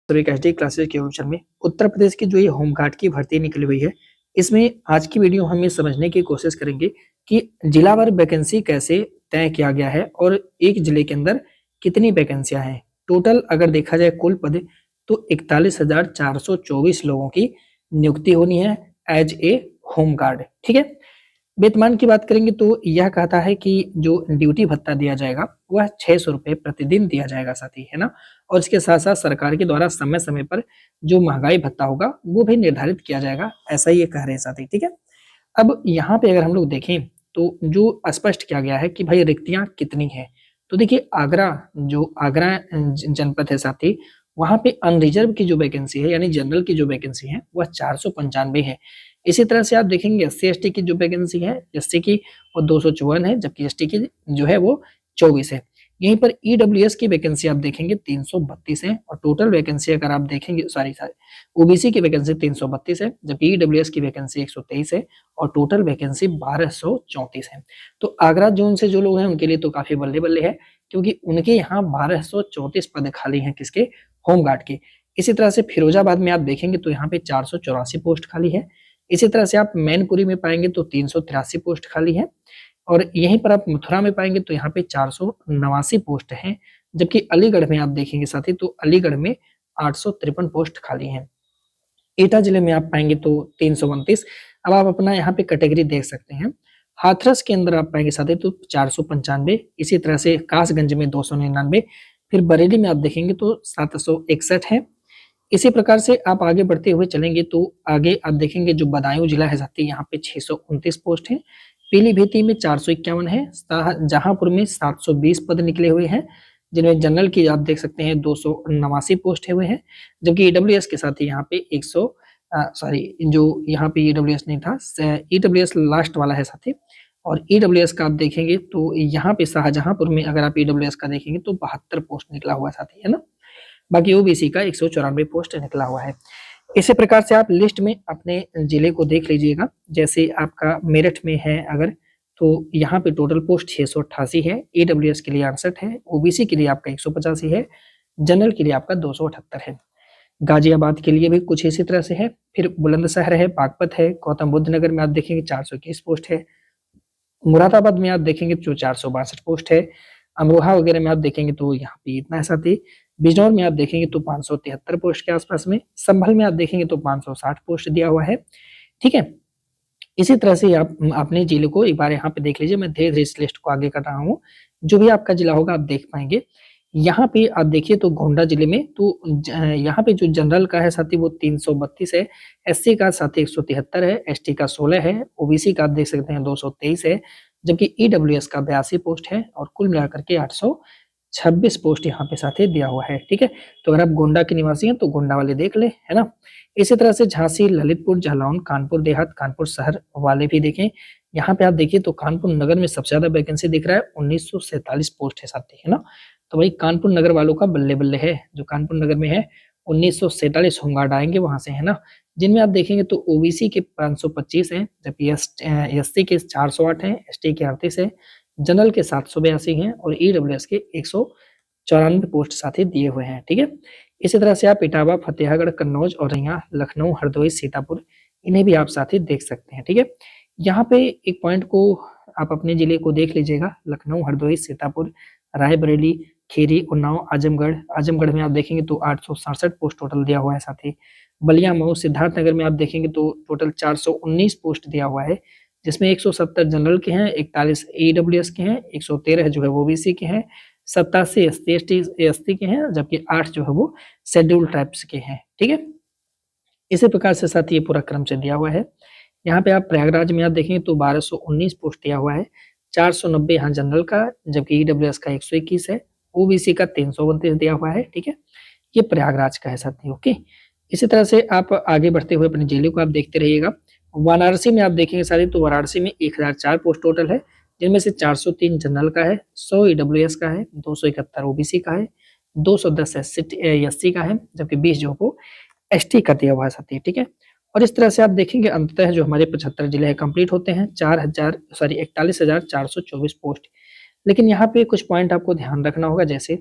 सभी HD classes के option में उत्तर प्रदेश की जो ये होमगार्ड की भर्ती निकली हुई है, इसमें आज की वीडियो हम ये समझने की कोशिश करेंगे कि जिलावार वैकेंसी कैसे तय किया गया है और एक जिले के अंदर कितनी वैकेंसियां हैं। टोटल अगर देखा जाए कुल पद तो 41,424 लोगों की नियुक्ति होनी है एज ए होमगार्ड। ठीक है, वेतमान की बात करेंगे तो यह कहता है कि जो ड्यूटी भत्ता दिया जाएगा वह 600 रुपये प्रतिदिन दिया जाएगा साथी, है ना। और इसके साथ साथ सरकार के द्वारा समय समय पर जो महंगाई भत्ता होगा वो भी निर्धारित किया जाएगा, ऐसा ये कह रहे हैं साथी। ठीक है, अब यहाँ पे अगर हम लोग देखें तो जो स्पष्ट किया गया है कि भाई रिक्तियां कितनी है, तो देखिए आगरा जनपद है साथी, वहां पे अनरिजर्व की जो वैकेंसी है यानी जनरल की जो वैकेंसी है वह 495 है। इसी तरह से आप देखेंगे एससी/एसटी की जो वैकेंसी है, एससी की वो 254 है, जबकि एसटी की जो है वो 24 है। यहीं पर ईडब्ल्यूएस की वैकेंसी आप देखेंगे 332 है और टोटल वैकेंसी अगर आप देखेंगे सॉरी ओबीसी की वैकेंसी 332 है, जबकि ईडब्ल्यूएस की वैकेंसी 123 है और टोटल वैकेंसी 1234 है। तो आगरा जोन से जो लोग हैं उनके लिए तो काफी बल्ले बल्ले है, क्योंकि उनके यहाँ 1234 पद खाली हैं किसके, होमगार्ड के। इसी तरह से फिरोजाबाद में आप देखेंगे तो यहाँ पे 484 पोस्ट खाली है। इसी तरह से आप मैनपुरी में पाएंगे तो 383 पोस्ट खाली है और यहीं पर आप मथुरा में पाएंगे तो यहाँ पे 489 पोस्ट हैं, जबकि अलीगढ़ में आप देखेंगे साथी तो अलीगढ़ में 853 पोस्ट खाली हैं। एटा जिले में आप पाएंगे तो 329। अब आप अपना यहाँ पे कैटेगरी देख सकते हैं। हाथरस के अंदर आप पाएंगे साथी तो 495, इसी तरह से कासगंज में 299, फिर बरेली में आप देखेंगे तो 761 है। इसी प्रकार से आप आगे बढ़ते हुए चलेंगे तो आगे आप देखेंगे जो बदायूं जिला है साथी, यहाँ पे 629 पोस्ट है। पीलीभीत में 451 है, शाहजहांपुर में 720 पद निकले हुए हैं, जिनमें जनरल की आप देख सकते हैं 289 पोस्ट हुए हैं, जबकि ईडब्ल्यूएस के साथ यहाँ पे 100 जो यहाँ पे ईडब्ल्यूएस नहीं था, ईडब्ल्यूएस लास्ट वाला है साथी। और ईडब्ल्यूएस का आप देखेंगे तो यहाँ पे शाहजहांपुर में अगर आप ईडब्ल्यूएस का देखेंगे तो 72 पोस्ट निकला हुआ साथी, है ना। बाकी ओबीसी का 194 पोस्ट निकला हुआ है। इसी प्रकार से आप लिस्ट में अपने जिले को देख लीजिएगा। जैसे आपका मेरठ में है अगर, तो यहाँ पे टोटल पोस्ट 688 है, ईडब्ल्यूएस के लिए 68 है, ओबीसी के लिए आपका 185 है, जनरल के लिए आपका 278 है। गाजियाबाद के लिए भी कुछ इसी तरह से है। फिर बुलंदशहर है, बागपत है, गौतम बुद्ध नगर में आप देखेंगे 421 पोस्ट है, मुरादाबाद में आप देखेंगे तो 462 पोस्ट है, अमरोहा वगैरह में आप देखेंगे तो यहाँ पे इतना है साथी। बिजनौर में आप देखेंगे तो 573 पोस्ट के आसपास में, संभल में आप देखेंगे तो 560 पोस्ट दिया हुआ है। ठीक है, इसी तरह से आप अपने जिले को एक बार यहाँ पे देख लीजिए। मैं धीरे धीरे इस लिस्ट को आगे कर रहा हूँ, जो भी आपका जिला होगा आप देख पाएंगे। यहाँ पे आप देखिए तो गोंडा जिले में तो यहाँ पे जो जनरल का है साथी वो 332 है, एससी का साथी 173 है, एसटी का 16 है, ओबीसी का आप देख सकते हैं 223 है, जबकि ईडब्ल्यूएस का 82 पोस्ट है और कुल मिलाकर के 826 पोस्ट यहाँ पे साथी दिया हुआ है। ठीक है, तो अगर आप गोंडा के निवासी हैं तो गोंडा वाले देख ले, है ना। इसी तरह से झांसी, ललितपुर, जालौन, कानपुर देहात, कानपुर शहर वाले भी देखें। यहाँ पे आप देखिए तो कानपुर नगर में सबसे ज्यादा वैकेंसी दिख रहा है, 1947 पोस्ट है साथी, है ना। तो भाई कानपुर नगर वालों का बल्ले बल्ले है, जो कानपुर नगर में है 1947 होमगार्ड आएंगे वहां से, है ना। जिनमें आप देखेंगे तो ओबीसी के 525 है, जबकि एससी के 408 है, एसटी के 38 है, जनरल के 782 हैं और ईडब्ल्यूएस के 194 पोस्ट साथी दिए हुए हैं। ठीक है, इसी तरह से आप इटावा, फतेहगढ़, कन्नौज, औरैया, लखनऊ, हरदोई, सीतापुर इन्हें भी आप साथी देख सकते हैं। ठीक है, यहाँ पे एक पॉइंट को आप अपने जिले को देख लीजिएगा। लखनऊ, हरदोई, सीतापुर, रायबरेली, खीरी, उन्नाव, आजमगढ़ में आप देखेंगे तो 867 पोस्ट टोटल दिया हुआ है साथी। बलिया, मऊ, सिद्धार्थनगर में आप देखेंगे तो टोटल 419 पोस्ट दिया हुआ है, जिसमें 170 जनरल के हैं, 41 ईडब्ल्यूएस के हैं, 113 जो है वो ओबीसी के हैं, 87 एसटी के हैं, जबकि 8 जो है वो शेड्यूल ट्राइब्स के हैं। ठीक है, इसी प्रकार से साथ ये पूरा क्रम से दिया हुआ है। यहाँ पे आप प्रयागराज में आप देखेंगे तो 1219 पोस्ट दिया हुआ है, 490 यहाँ जनरल का, जबकि ईडब्ल्यूएस का 121 है, ओबीसी का 329 दिया हुआ है। ठीक है, ये प्रयागराज का है साथी। ओके, इसी तरह से आप आगे बढ़ते हुए अपने जिले को आप देखते रहिएगा। वाराणसी में आप देखेंगे सारी तो वाराणसी में 1004 पोस्ट टोटल है, जिनमें से 403 जनरल का है, 100 ईडब्ल्यूएस का है, 271 ओबीसी का है, 210 एससी का है, जबकि 20 जो वो एसटी का दिया हुआ है साथी। ठीक है, और इस तरह से आप देखेंगे अंततः जो हमारे 75 जिले हैं कंप्लीट होते हैं 41,424 पोस्ट। लेकिन यहाँ पे कुछ पॉइंट आपको ध्यान रखना होगा, जैसे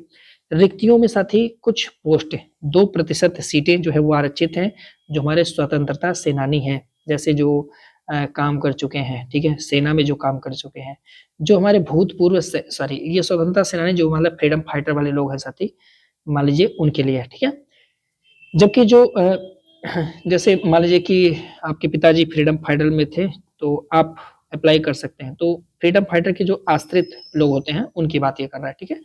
रिक्तियों में साथी कुछ पोस्ट 2% सीटें जो है वो आरक्षित हैं, जो हमारे स्वतंत्रता सेनानी हैं, जैसे जो काम कर चुके हैं, ठीक है, सेना में जो काम कर चुके हैं, जो हमारे भूतपूर्व सॉरी ये स्वतंत्रता सेनानी जो मतलब फ्रीडम फाइटर वाले लोग हैं साथी, मान लीजिए उनके लिए है, ठीक है। जबकि जो जैसे मान लीजिए कि आपके पिताजी फ्रीडम फाइटर में थे, तो आप अप्लाई कर सकते हैं। तो फ्रीडम फाइटर के जो आश्रित लोग होते हैं उनकी बात ये कर रहा है, ठीक है।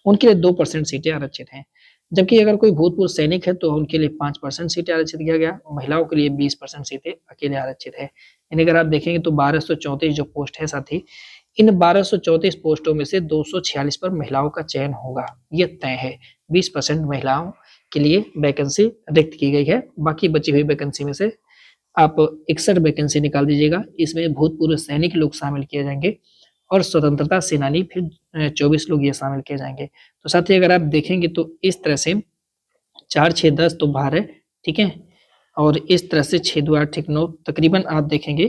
उनके लिए 2% सीटें आरक्षित हैं। जबकि अगर कोई भूतपूर्व सैनिक है तो उनके लिए 5% सीटें आरक्षित किया गया। महिलाओं के लिए 20% सीटें अकेले आरक्षित है। यानी अगर आप देखेंगे तो 1234 जो पोस्ट है साथी, इन 1234 पोस्टों में से 246 पर महिलाओं का चयन होगा, ये तय है। 20% महिलाओं के लिए वैकेंसी रिक्त की गई है। बाकी बची हुई वैकेंसी में से आप 61 वैकेंसी निकाल दीजिएगा। इसमें भूतपूर्व सैनिक लोग शामिल किए जाएंगे और स्वतंत्रता सेनानी फिर 24 लोग ये शामिल किए जाएंगे। तो साथ ही अगर आप देखेंगे तो इस तरह से 4 6 10 तो 12, ठीक है, और इस तरह से 6 2 8 ठीक 9, तकरीबन आप देखेंगे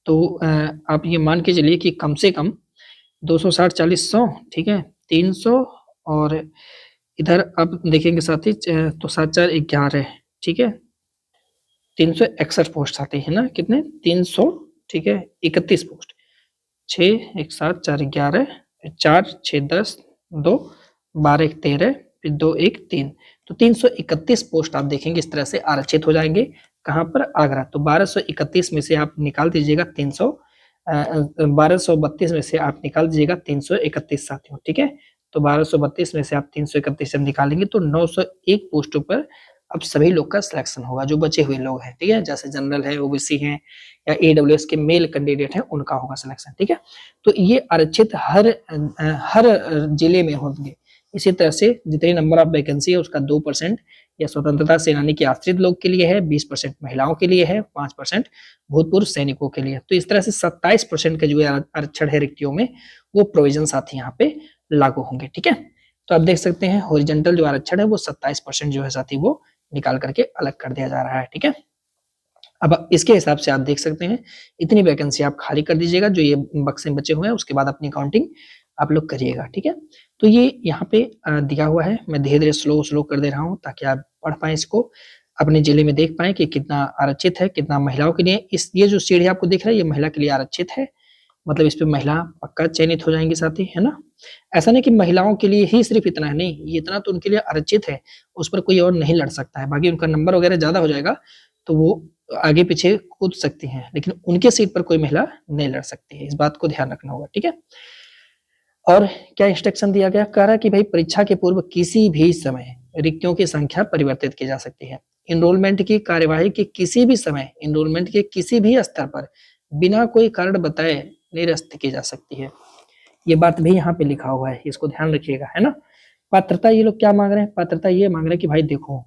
तो आप ये मान के चलिए कि कम से कम 260 40 100, ठीक है, 300, और इधर आप देखेंगे साथी तो 7 4 11, ठीक है, 361 पोस्ट आते हैं ना, कितने 300, ठीक है, 31 पोस्ट, 6 1 7 4 11, 4 6 10 2 12 1 13, फिर 2 1 3, तो 331 पोस्ट आप देखेंगे इस तरह से आरक्षित हो जाएंगे। कहाँ पर? आगरा। तो 1231 में से आप निकाल दीजिएगा 300, 1232 में से आप निकाल दीजिएगा 331 साथियों, ठीक है। तो 1232 में से आप 331 जब निकालेंगे तो 901 पोस्टों पर अब सभी लोग का सिलेक्शन होगा, जो बचे हुए लोग हैं, ठीक है, जैसे जनरल है, ओबीसी हैं या ईडब्ल्यूएस के मेल कैंडिडेट हैं, उनका होगा सिलेक्शन, ठीक है। तो ये आरक्षित हर जिले में होंगे। इसी तरह से जितनी नंबर ऑफ वैकेंसी है उसका 2% या स्वतंत्रता सेनानी के आश्रित लोग के लिए है, 20% महिलाओं के लिए है, 5% भूतपूर्व सैनिकों के लिए। तो इस तरह से 27% का जो आरक्षण है रिक्तियों में, वो प्रोविजन साथ ही यहाँ पे लागू होंगे, ठीक है। तो आप देख सकते हैं हॉरिजॉन्टल जो आरक्षण है वो 27% जो है साथी वो निकाल करके अलग कर दिया जा रहा है, ठीक है। अब इसके हिसाब से आप देख सकते हैं इतनी वैकेंसी आप खाली कर दीजिएगा, जो ये बक्से बचे हुए हैं उसके बाद अपनी काउंटिंग आप लोग करिएगा, ठीक है। तो ये यहाँ पे दिया हुआ है, मैं धीरे धीरे स्लो कर दे रहा हूँ ताकि आप पढ़ पाए इसको, अपने जिले में देख पाए कि कितना आरक्षित है, कितना महिलाओं के लिए। इस ये जो सीढ़ी आपको दिख रहा है ये महिला के लिए आरक्षित है, मतलब इस पे महिला पक्का चयनित हो जाएंगी साथी, है ना। ऐसा नहीं कि महिलाओं के लिए ही सिर्फ इतना है, नहीं, ये इतना तो उनके लिए आरक्षित है, उस पर कोई और नहीं लड़ सकता है। बाकी उनका नंबर वगैरह ज्यादा हो जाएगा तो वो आगे पीछे कूद सकती हैं, लेकिन उनके सीट पर कोई महिला नहीं लड़ सकती है, इस बात को ध्यान रखना होगा, ठीक है। और क्या इंस्ट्रक्शन दिया गया? कह रहा कि भाई परीक्षा के पूर्व किसी भी समय रिक्तियों की संख्या परिवर्तित की जा सकती है। इनरोलमेंट की कार्यवाही के किसी भी समय, इनरोलमेंट के किसी भी स्तर पर बिना कोई कारण बताए निरस्त की जा सकती है। ये बात भी यहाँ पे लिखा हुआ है, इसको ध्यान रखिएगा, है ना। पात्रता ये लोग क्या मांग रहे हैं? पात्रता ये मांग रहे हैं कि भाई देखो,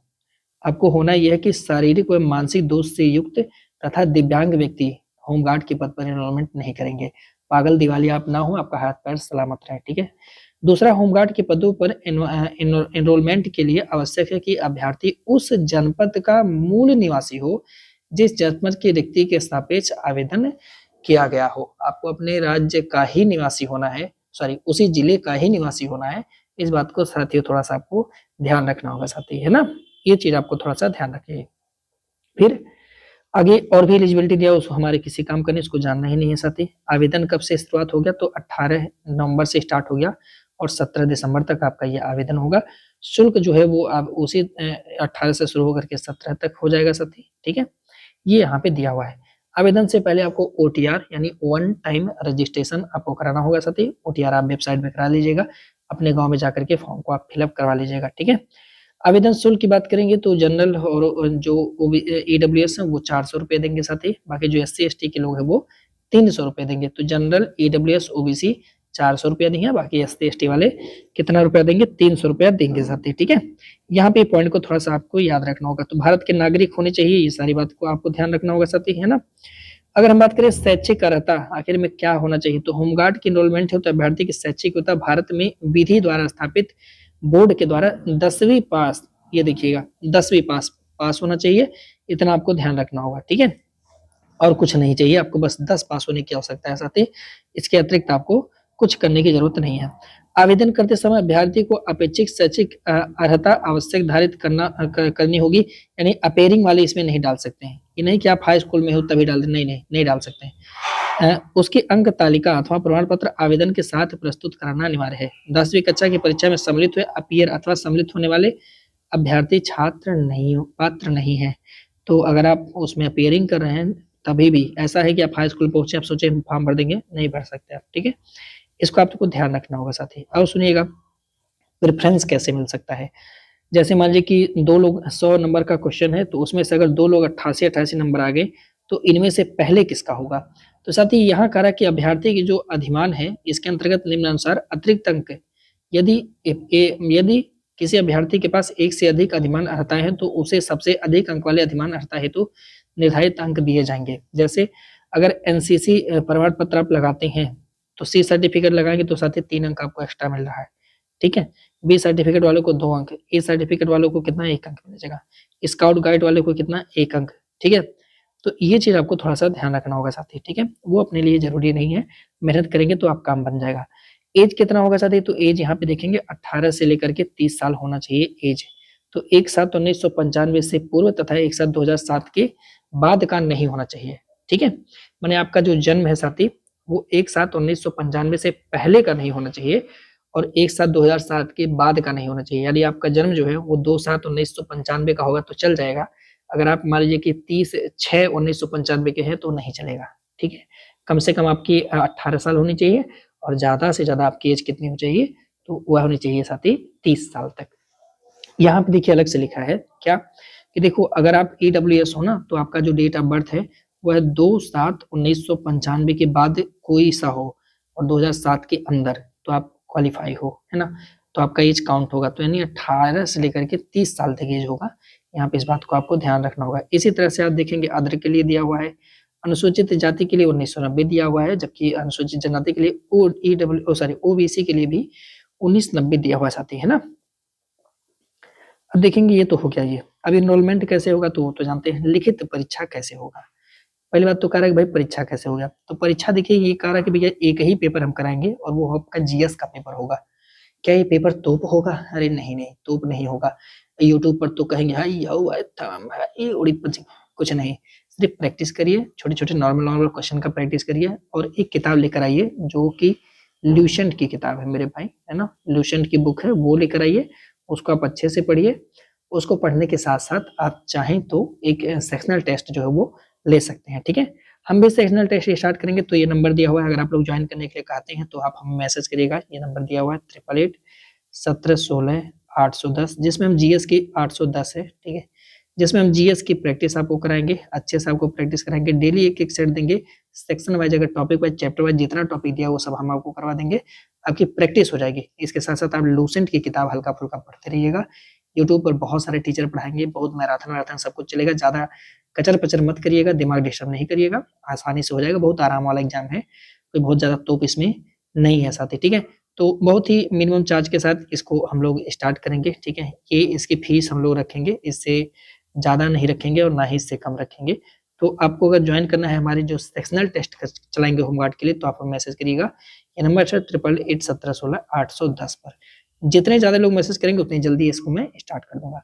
आपको होना यह है कि शारीरिक व मानसिक दोष से युक्त तथा दिव्यांग व्यक्ति होमगार्ड के पद पर एनरोलमेंट नहीं करेंगे। पागल दिवालिया आप ना हो, आपका हाथ पैर सलामत रहे, ठीक है। दूसरा, होमगार्ड के पदों पर एनरोलमेंट के लिए आवश्यक है कि अभ्यर्थी उस जनपद का मूल निवासी हो जिस जनपद की रिक्ति के सापेक्ष आवेदन किया गया हो। आपको अपने राज्य का ही निवासी होना है, सॉरी उसी जिले का ही निवासी होना है। इस बात को साथियों थोड़ा सा आपको ध्यान रखना होगा साथी, है ना। ये चीज आपको थोड़ा सा ध्यान रखिए। फिर आगे और भी एलिजिबिलिटी दिया, उसको हमारे किसी काम करने इसको जानना ही नहीं है साथी। आवेदन कब से शुरुआत हो गया? तो 18 नवंबर से स्टार्ट हो गया और 17 दिसंबर तक आपका ये आवेदन होगा। शुल्क जो है वो आप उसी 18 से शुरू होकर के 17 तक हो जाएगा साथी, ठीक है। ये यहाँ पे दिया हुआ है। आवेदन से पहले आपको ओटीआर यानी वन टाइम रजिस्ट्रेशन आपको कराना होगा साथी। ओटीआर आप वेबसाइट में करा लीजिएगा, अपने गांव में जाकर के फॉर्म को आप फिलअप करवा लीजिएगा, ठीक है। आवेदन शुल्क की बात करेंगे तो जनरल और जो ईडब्ल्यूएस है वो 400 रुपये देंगे साथी। बाकी जो SC ST के लोग हैं वो 300 रुपये देंगे। तो जनरल, ईडब्ल्यूएस, ओबीसी 400 रुपया देंगे, बाकी SC ST वाले कितना रुपया देंगे? 300 रुपया देंगे साथी, ठीक है। यहाँ पे पॉइंट को थोड़ा सा आपको याद रखना होगा। तो भारत के नागरिक होने चाहिए, ये सारी बात को आपको ध्यान रखना होगा साथी, है ना। अगर हम बात करें शैक्षिक अर्हता आखिर में क्या होना चाहिए, तो होमगार्ड की एनरोलमेंट है तो अभ्यर्थी की शैक्षिक अर्हता भारत में विधि द्वारा स्थापित बोर्ड के द्वारा 10वीं पास, ये देखिएगा 10वीं पास होना चाहिए, इतना आपको ध्यान रखना होगा, ठीक है। और कुछ नहीं चाहिए, आपको बस 10 पास होने की आवश्यकता है साथी। इसके अतिरिक्त आपको कुछ करने की जरूरत नहीं है। आवेदन करते समय अभ्यर्थी को अपेक्षित शैक्षिक अर्हता आवश्यक धारित करनी होगी, यानी अपेयरिंग वाले इसमें नहीं डाल सकते हैं। ये नहीं कि आप हाई स्कूल में हो तभी डाल नहीं नहीं नहीं डाल सकते हैं। उसकी अंक तालिका अथवा प्रमाण पत्र आवेदन के साथ प्रस्तुत कराना अनिवार्य है। 10वीं कक्षा की परीक्षा में सम्मिलित हुए अपियर अथवा सम्मिलित होने वाले अभ्यर्थी पात्र नहीं है। तो अगर आप उसमें अपियरिंग कर रहे हैं तभी भी ऐसा है कि आप हाई स्कूल पहुंचे, आप सोचे फॉर्म भर देंगे, नहीं भर सकते आप, ठीक है। इसको आपको ध्यान रखना होगा साथी। अब सुनिएगा प्रेफरेंस कैसे मिल सकता है। जैसे मान लीजिए कि दो लोग 100 नंबर का क्वेश्चन है, तो उसमें से अगर दो लोग 88 नंबर आ गए तो इनमें से पहले किसका होगा। तो साथ ही यहाँ कह रहा कि अभ्यर्थी की जो अधिमान है इसके अंतर्गत निम्नानुसार अतिरिक्त अंक यदि यदि किसी अभ्यर्थी के पास एक से अधिक अधिमान अर्हताएं हैं तो उसे सबसे अधिक अंक वाले अधिमान अर्हता हेतु निर्धारित अंक दिए जाएंगे। जैसे अगर एनसीसी प्रमाण पत्र आप लगाते हैं तो सी सर्टिफिकेट लगाएंगे तो साथ ही 3 अंक आपको एक्स्ट्रा मिल रहा है, ठीक है। बी सर्टिफिकेट वालों को 2 अंक, ए सर्टिफिकेट वालों को कितना 1 अंक मिलेगा, स्काउट गाइड वाले को कितना 1 अंक, ठीक है। तो ये चीज आपको थोड़ा सा ध्यान रखना होगा साथी, ठीक है। वो अपने लिए जरूरी नहीं है, मेहनत करेंगे तो आप काम बन जाएगा। एज कितना होगा साथी, तो एज यहाँ पे देखेंगे 18 से लेकर के 30 साल होना चाहिए एज। तो 1/7/1995 से पूर्व तथा 1/7/2007 के बाद का नहीं होना चाहिए, ठीक है। माने आपका जो जन्म है साथी वो 1/7/1995 से पहले का नहीं होना चाहिए और 1/7/2007 के बाद का नहीं होना चाहिए। यदि आपका जन्म जो है वो 2/7/1995 का होगा तो चल जाएगा। अगर आप मान लीजिए कि 30/6/1995 के हैं तो नहीं चलेगा, ठीक है। कम से कम आपकी 18 साल होनी चाहिए और ज्यादा से ज्यादा आपकी एज कितनी होनी चाहिए, तो वह होनी चाहिए साथी 30 साल तक। यहाँ पे देखिए अलग से लिखा है क्या कि देखो अगर आप EWS हो ना तो आपका जो डेट ऑफ बर्थ है वह 2/7/1995 के बाद कोई सा हो और 2007 के अंदर तो आप क्वालिफाई हो, है ना। तो आपका एज काउंट होगा, तो यानी 18 से लेकर के 30 साल तक एज होगा। यहाँ पे इस बात को आपको ध्यान रखना होगा। इसी तरह से आप देखेंगे अदर के लिए दिया हुआ है, अनुसूचित जाति के लिए 1990 दिया हुआ है, जबकि अनुसूचित जनजाति के लिए OBC के लिए भी 1990 दिया हुआ साथी, है ना। अब देखेंगे ये तो हो गया ये। अब इनरोलमेंट कैसे होगा तो जानते हैं। लिखित परीक्षा कैसे होगा, पहली बात तो कह रहा है कि भाई परीक्षा कैसे होगा। तो परीक्षा देखिए ये कह रहा है कि भैया एक ही पेपर हम कराएंगे और वो आपका GS का पेपर होगा। क्या ये पेपर तोप होगा? अरे नहीं नहीं, तोप नहीं होगा। यूट्यूब पर तो कहेंगे हाई उड़ी कुछ नहीं, सिर्फ प्रैक्टिस करिए, छोटे छोटे नॉर्मल क्वेश्चन का प्रैक्टिस करिए और एक किताब लेकर आइए जो कि ल्यूसेंट की किताब है मेरे भाई, है ना। ल्यूसेंट की बुक है वो लेकर आइए, उसको आप अच्छे से पढ़िए। उसको पढ़ने के साथ साथ आप चाहें तो एक सेक्शनल टेस्ट जो है वो ले सकते हैं, ठीक है। हम भी सेक्शनल टेस्ट स्टार्ट करेंगे तो ये नंबर दिया हुआ है। अगर आप लोग ज्वाइन करने के लिए कहते हैं तो आप हमें मैसेज करिएगा, ये नंबर दिया हुआ है 888716 जिसमें हम GS की 810 है, ठीक है। जिसमें हम GS की प्रैक्टिस आपको कराएंगे, अच्छे से आपको प्रैक्टिस कराएंगे। डेली एक एक सेट देंगे, सेक्शन वाइज अगर टॉपिक वाइज चैप्टर वाइज जितना टॉपिक दिया वो सब हम आपको करवा देंगे, आपकी प्रैक्टिस हो जाएगी। इसके साथ साथ आप लूसेंट की किताब हल्का फुल्का पढ़ते रहिएगा। यूट्यूब पर बहुत सारे टीचर पढ़ाएंगे, बहुत मैराथन सब कुछ चलेगा। ज्यादा कचर पचर मत करिएगा, दिमाग डिस्टर्ब नहीं करिएगा, आसानी से हो जाएगा। बहुत आराम वाला एग्जाम है, कोई बहुत ज्यादा तोप इसमें नहीं है साथी, ठीक है। तो बहुत ही मिनिमम चार्ज के साथ इसको हम लोग स्टार्ट करेंगे, ठीक है। ये इसकी फीस हम लोग रखेंगे, इससे ज़्यादा नहीं रखेंगे और ना ही इससे कम रखेंगे। तो आपको अगर ज्वाइन करना है हमारे जो सेक्शनल टेस्ट चलाएंगे होमगार्ड के लिए तो आप हमें मैसेज करिएगा। ये नंबर है 88871716 पर। जितने ज़्यादा लोग मैसेज करेंगे उतनी जल्दी इसको मैं स्टार्ट कर दूंगा।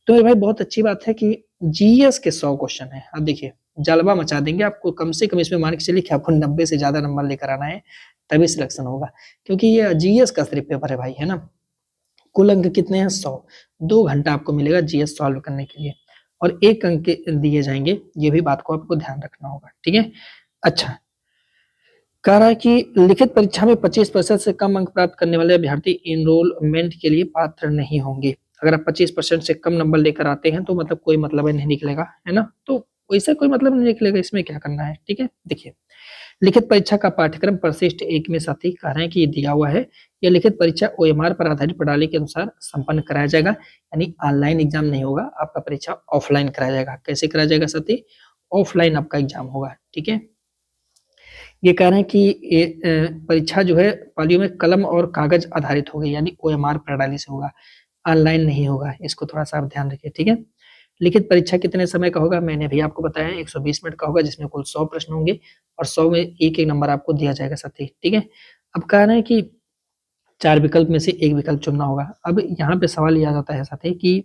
तो मेरे भाई बहुत अच्छी बात है कि GS के 100 क्वेश्चन है। अब देखिए जलवा मचा देंगे आपको, कम से कम इसमें मान के चलिए कि आपको 90 से ज़्यादा नंबर लेकर आना है तभी सिलेक्शन होगा, क्योंकि ये GS का सिर्फ पेपर है भाई, है ना। कुल अंक कितने हैं 100। 2 घंटा आपको मिलेगा GS सॉल्व करने के लिए और 1 अंक दिए जाएंगे, ये भी बात को आपको ध्यान रखना होगा, ठीक है। अच्छा, कह रहा है कि लिखित परीक्षा में 25% से कम अंक प्राप्त करने वाले अभ्यर्थी इनरोलमेंट के लिए पात्र नहीं होंगे। अगर आप 25% से कम नंबर लेकर आते हैं तो मतलब कोई मतलब नहीं निकलेगा, है ना। तो वैसे कोई मतलब नहीं निकलेगा, इसमें क्या करना है, ठीक है। देखिए लिखित परीक्षा का पाठ्यक्रम परिशिष्ट 1 में साथी कह रहे हैं कि ये दिया हुआ है। यह लिखित परीक्षा OMR पर आधारित प्रणाली के अनुसार संपन्न कराया जाएगा, यानी ऑनलाइन एग्जाम नहीं होगा, आपका परीक्षा ऑफलाइन कराया जाएगा। कैसे कराया जाएगा साथी? ऑफलाइन आपका एग्जाम होगा, ठीक है। ये कह रहे हैं कि ये परीक्षा जो है पालियों में कलम और कागज आधारित होगी, यानी OMR प्रणाली से होगा, ऑनलाइन नहीं होगा। इसको थोड़ा सा आप ध्यान रखिए, ठीक है। लिखित परीक्षा कितने समय का होगा? मैंने भी आपको बताया 120 मिनट का होगा, जिसमें कुल 100 प्रश्न होंगे और 100 में एक एक नंबर आपको दिया जाएगा साथी, ठीक है। अब कह रहे हैं कि 4 विकल्प में से एक विकल्प चुनना होगा। अब यहाँ पे सवाल ये आ जाता है साथी कि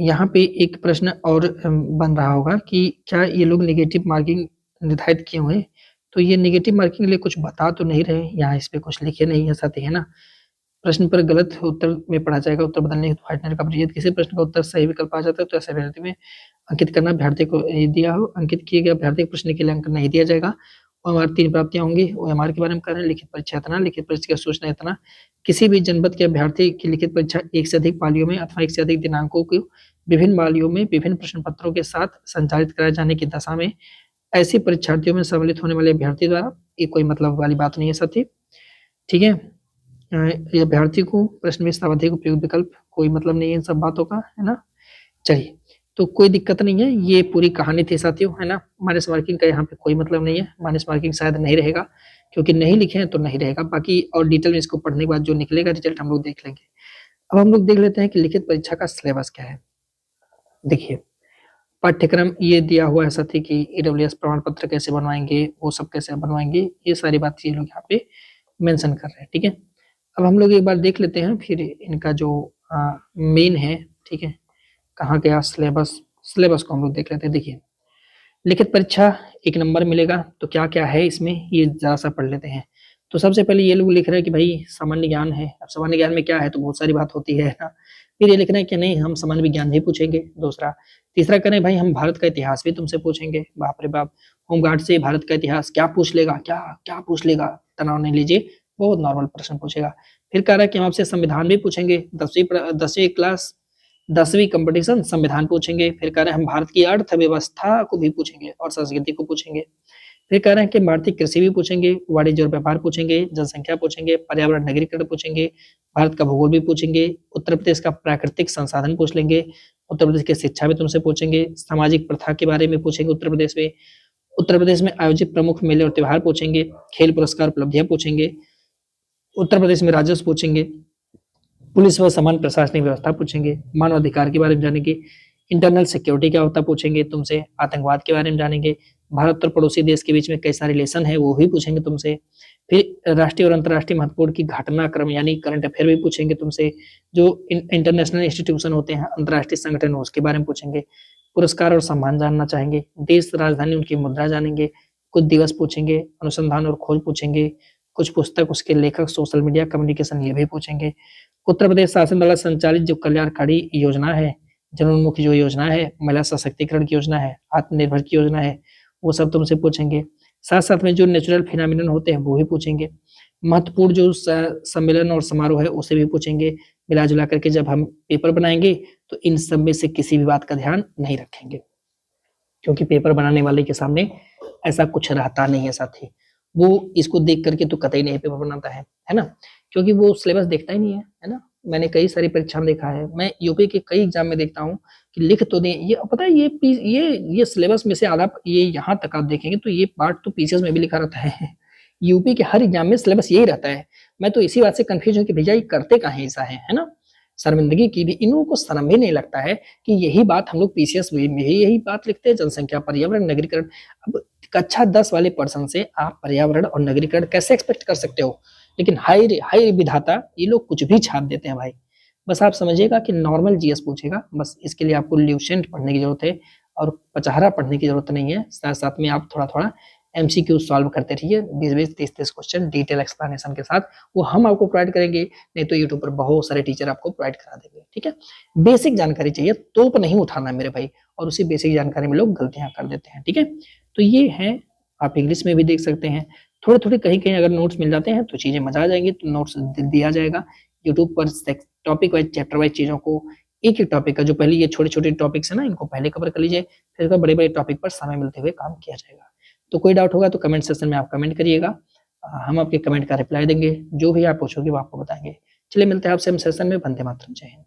यहाँ पे एक प्रश्न और बन रहा होगा कि क्या ये लोग नेगेटिव मार्किंग निर्धारित किए हुए हैं? तो ये नेगेटिव मार्किंग के लिए कुछ बता तो नहीं रहे, यहाँ इस पे कुछ लिखे नहीं है साथी, है ना? प्रश्न पर गलत उत्तर में पढ़ा जाएगा, उत्तर बदलने हेतु व्हाइटनर का प्रयोग। किसी प्रश्न का उत्तर सही विकल्प आ जाता है तो ऐसे अभ्यर्थी में अंकित करना। अभ्यर्थी को दिया हो अंकित किए गए अभ्यर्थी को प्रश्न के लिए अंक नहीं दिया जाएगा। ओएमआर 3 प्राप्तियां होंगी। ओएमआर के बारे में कह रहे हैं, लिखित परीक्षा इतना, लिखित परीक्षा की सूचना इतना। किसी भी जनपद के अभ्यर्थी की लिखित परीक्षा एक से अधिक पालियों में अथवा एक से अधिक दिनांकों को विभिन्न पालियों में विभिन्न प्रश्न पत्रों के साथ संचालित कराए जाने की दशा में ऐसे परीक्षार्थियों में सम्मिलित होने वाले अभ्यर्थी द्वारा, ये कोई मतलब वाली बात नहीं है साथी, ठीक है। ये अभ्यर्थी को प्रश्न में सर्वाधिक उपयुक्त विकल्प, कोई मतलब नहीं है इन सब बातों का, है ना। चलिए, तो कोई दिक्कत नहीं है, ये पूरी कहानी थी साथियों, है ना। माइनस मार्किंग का यहाँ पे कोई मतलब नहीं है, माइनस मार्किंग शायद नहीं रहेगा, क्योंकि नहीं लिखे हैं तो नहीं रहेगा। बाकी और डिटेल में इसको पढ़ने के बाद जो निकलेगा रिजल्ट हम लोग देख लेंगे। अब हम लोग देख लेते हैं कि लिखित परीक्षा का सिलेबस क्या है। देखिए, पाठ्यक्रम ये दिया हुआ है साथी कि ईडब्ल्यूएस प्रमाण पत्र कैसे बनवाएंगे, वो सब कैसे बनवाएंगे, ये सारी बात ये लोग यहाँ पे मेंशन कर रहे हैं, ठीक है। अब हम लोग एक बार देख लेते हैं फिर इनका जो मेन है, ठीक है, कहाँ गया सिलेबस, सिलेबस को हम लोग देख लेते हैं। देखिए, लिखित परीक्षा 1 नंबर मिलेगा, तो क्या क्या है इसमें ये जरा सा पढ़ लेते हैं। तो सबसे पहले ये लोग लिख रहे हैं कि भाई सामान्य ज्ञान है। अब सामान्य ज्ञान में क्या है, तो बहुत सारी बात होती है ना। फिर ये लिख रहे हैं कि नहीं हम सामान्य विज्ञान भी पूछेंगे, दूसरा। तीसरा कह रहे हैं भाई हम भारत का इतिहास भी तुमसे पूछेंगे। बाप रे बाप, होमगार्ड से भारत का इतिहास क्या पूछ लेगा, क्या क्या पूछ लेगा, तनाव नहीं लीजिए, बहुत नॉर्मल प्रश्न पूछेगा। फिर कह रहा है कि हम आपसे संविधान भी पूछेंगे, 10वीं क्लास 10वीं कंपटीशन संविधान पूछेंगे। फिर कह रहे हैं हम भारत की अर्थव्यवस्था को भी पूछेंगे और संस्कृति को पूछेंगे। फिर कह रहे हैं कि भारतीय कृषि भी पूछेंगे, वाणिज्य और व्यापार पूछेंगे, जनसंख्या पूछेंगे, पर्यावरण नगरीकरण पूछेंगे, भारत का भूगोल भी पूछेंगे, उत्तर प्रदेश का प्राकृतिक संसाधन पूछ लेंगे, उत्तर प्रदेश की शिक्षा भी तुमसे पूछेंगे, सामाजिक प्रथा के बारे में पूछेंगे उत्तर प्रदेश में, उत्तर प्रदेश में आयोजित प्रमुख मेले और त्योहार पूछेंगे, खेल पुरस्कार उपलब्धियां पूछेंगे, उत्तर प्रदेश में राजस्व पूछेंगे, पुलिस व समान प्रशासनिक व्यवस्था पूछेंगे, मानव अधिकार के बारे में जानेंगे, इंटरनल सिक्योरिटी क्या होता पूछेंगे तुमसे, आतंकवाद के बारे में जानेंगे, भारत और पड़ोसी देश के बीच में कैसा रिलेशन है वो भी पूछेंगे तुमसे। फिर राष्ट्रीय और अंतर्राष्ट्रीय महत्वपूर्ण की घटनाक्रम यानी करंट अफेयर भी पूछेंगे तुमसे। जो इंटरनेशनल इंस्टीट्यूशन होते हैं, अंतर्राष्ट्रीय संगठन, उसके बारे में पूछेंगे। पुरस्कार और सम्मान जानना चाहेंगे, देश राजधानी उनकी मुद्रा जानेंगे, कुछ दिवस पूछेंगे, अनुसंधान और खोज पूछेंगे, कुछ पुस्तक, उसके लेखक, सोशल मीडिया कम्युनिकेशन, ये भी पूछेंगे। उत्तर प्रदेश शासन द्वारा संचालित जो कल्याणकारी योजना है, जनोन्मुखी जो योजना है, महिला सशक्तिकरण की योजना है, आत्मनिर्भर की योजना है, वो सब तुमसे पूछेंगे। साथ साथ में जो नेचुरल फिनोमिनन होते हैं वो भी पूछेंगे। महत्वपूर्ण जो सम्मेलन और समारोह है उसे भी पूछेंगे। मिला जुला करके जब हम पेपर बनाएंगे तो इन सब में से किसी भी बात का ध्यान नहीं रखेंगे, क्योंकि पेपर बनाने वाले के सामने ऐसा कुछ रहता नहीं है साथी। वो इसको देख करके तो कतई नहीं पेपर बनाता है ना, क्योंकि वो सिलेबस देखता ही नहीं है ना। मैंने कई सारी परीक्षा में देखा है, मैं यूपी के कई एग्जाम में देखता हूँ कि लिख तो दें, ये पता है ये सिलेबस में से आधा ये यहाँ तक आप देखेंगे तो ये पार्ट तो पीसीएस में भी लिखा रहता है। यूपी के हर एग्जाम में सिलेबस यही रहता है। मैं तो इसी बात से कंफ्यूज हूँ कि भैया ये करते कहाँ ऐसा है ना। शर्मिंदगी की भी, इन लोगों को शर्म भी नहीं लगता है कि यही बात हम लोग पीसीएस में भी यही बात लिखते हैं, जनसंख्या, पर्यावरण, नगरीकरण। अब कक्षा 10 वाले पर्सन से आप पर्यावरण और नगरीकरण कैसे एक्सपेक्ट कर सकते हो। लेकिन हाय हाय विधाता, ये लोग कुछ भी छाप देते हैं भाई। बस आप समझिएगा कि नॉर्मल जीएस पूछेगा, बस इसके लिए आपको ल्यूसेंट पढ़ने की जरूरत है और पचहरा पढ़ने की जरूरत नहीं है। साथ साथ में आप थोड़ा थोड़ा एमसीक्यू सॉल्व करते रहिए, 20-20, 30-30 क्वेश्चन डिटेल एक्सप्लेनेशन के साथ, वो हम आपको प्रोवाइड करेंगे, नहीं तो यूट्यूब पर बहुत सारे टीचर आपको प्रोवाइड करा देंगे, ठीक है। बेसिक जानकारी चाहिए, तोप नहीं उठाना मेरे भाई, और उसी बेसिक जानकारी में लोग गलतियां कर देते हैं, ठीक है। तो ये है, आप इंग्लिश में भी देख सकते हैं, थोड़े थोड़े कहीं कहीं अगर नोट्स मिल जाते हैं तो चीजें मजा आ जाएंगी, तो नोट्स दिया जाएगा यूट्यूब पर टॉपिक वाइज, चैप्टर वाइज चीजों को, एक एक टॉपिक का, जो पहले ये छोटे छोटे टॉपिक्स है ना, इनको पहले कवर कर लीजिए, फिर बड़े बड़े टॉपिक पर समय मिलते हुए काम किया जाएगा। तो कोई डाउट होगा तो कमेंट सेक्शन में आप कमेंट करिएगा, हम आपके कमेंट का रिप्लाई देंगे, जो भी आप पूछोगे वो आपको बताएंगे। चलिए मिलते हैं आपसे हम सेशन में। वंदे मातरम, जय हिंद।